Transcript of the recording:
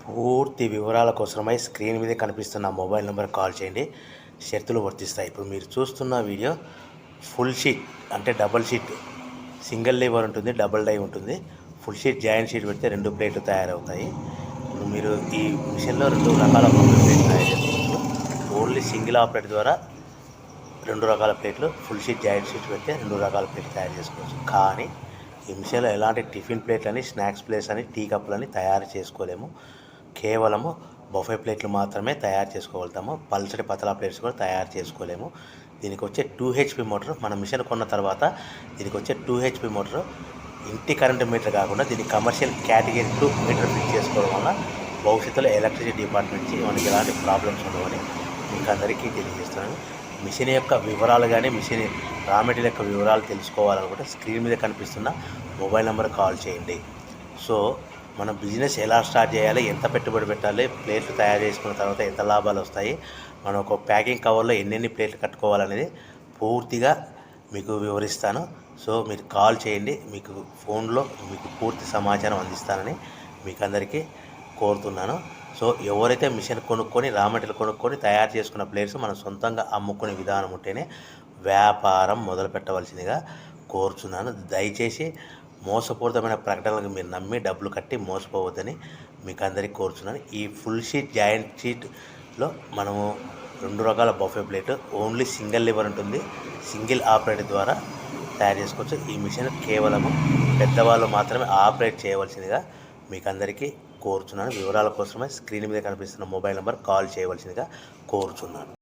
పూర్తి వివరాల కోసమై స్క్రీన్ మీద కనిపిస్తున్న మొబైల్ నెంబర్ కాల్ చేయండి. షరతులు వర్తిస్తాయి. ఇప్పుడు మీరు చూస్తున్న వీడియో ఫుల్ షీట్ అంటే డబుల్ షీట్, సింగిల్ లీవర్ ఉంటుంది, డబుల్ డై ఉంటుంది. ఫుల్ షీట్ జాయింట్ షీట్ పెడితే 2 ప్లేట్లు తయారవుతాయి. ఇప్పుడు మీరు ఈ మిషన్లో 2 రకాల ప్లేట్లు తయారు చేసుకోవచ్చు. ఓన్లీ సింగిల్ ఆపరేట్ ద్వారా 2 రకాల ప్లేట్లు, ఫుల్ షీట్ జాయింట్ షీట్ పెడితే 2 రకాల ప్లేట్లు తయారు చేసుకోవచ్చు. కానీ ఈ మిషన్లో ఎలాంటి టిఫిన్ ప్లేట్లని, స్నాక్స్ ప్లేట్స్ అని, టీ కప్పులని తయారు చేసుకోలేము. కేవలము బఫే ప్లేట్లు మాత్రమే తయారు చేసుకోగలుగుతాము. పల్చటి పతలా ప్లేట్స్ కూడా తయారు చేసుకోలేము. దీనికి వచ్చే 2 HP మోటార్, మన మిషన్ కొన్న తర్వాత దీనికి వచ్చే 2 HP మోటార్ ఇంటి కరెంటు మీటర్ కాకుండా దీనికి కమర్షియల్ కేటగిరీ 2 మీటర్ ఫిట్ చేసుకోవడం వల్ల భవిష్యత్తులో ఎలక్ట్రిసిటీ డిపార్ట్మెంట్ నుంచి మనకి ఎలాంటి ప్రాబ్లమ్స్ ఉండవని మీకు అందరికీ తెలియజేస్తున్నాను. మిషన్ యొక్క వివరాలు కానీ, మిషన్ రా మెటీరియల్ యొక్క వివరాలు తెలుసుకోవాలనుకుంటే స్క్రీన్ మీద కనిపిస్తున్న మొబైల్ నెంబర్ కాల్ చేయండి. సో మన బిజినెస్ ఎలా స్టార్ట్ చేయాలి, ఎంత పెట్టుబడి పెట్టాలి, ప్లేట్లు తయారు చేసుకున్న తర్వాత ఎంత లాభాలు వస్తాయి, మనం ఒక ప్యాకింగ్ కవర్లో ఎన్నెన్ని ప్లేట్లు కట్టుకోవాలనేది పూర్తిగా మీకు వివరిస్తాను. సో మీరు కాల్ చేయండి, మీకు ఫోన్లో మీకు పూర్తి సమాచారం అందిస్తానని మీకు అందరికీ కోరుతున్నాను. సో ఎవరైతే మిషన్ కొనుక్కొని, రా మెటీరియల్ కొనుక్కొని తయారు చేసుకున్న ప్లేట్స్ మనం సొంతంగా అమ్ముకునే విధానం ఉంటేనే వ్యాపారం మొదలు పెట్టవలసిందిగా కోరుచున్నాను. దయచేసి మోసపూరితమైన ప్రకటనలకు మీరు నమ్మి డబ్బులు కట్టి మోసపోవద్దని మీకు అందరికీ కోరుచున్నాను. ఈ ఫుల్ షీట్ జాయింట్ షీట్లో మనము 2 రకాల buffet plate, only single liver ఉంటుంది, సింగిల్ ఆపరేటర్ ద్వారా తయారు చేసుకోవచ్చు. ఈ మిషన్ కేవలము పెద్దవాళ్ళు మాత్రమే ఆపరేట్ చేయవలసిందిగా మీకు అందరికీ కోరుచున్నాను. వివరాల కోసమే స్క్రీన్ మీద కనిపిస్తున్న మొబైల్ నెంబర్ కాల్ చేయవలసిందిగా కోరుచున్నాను.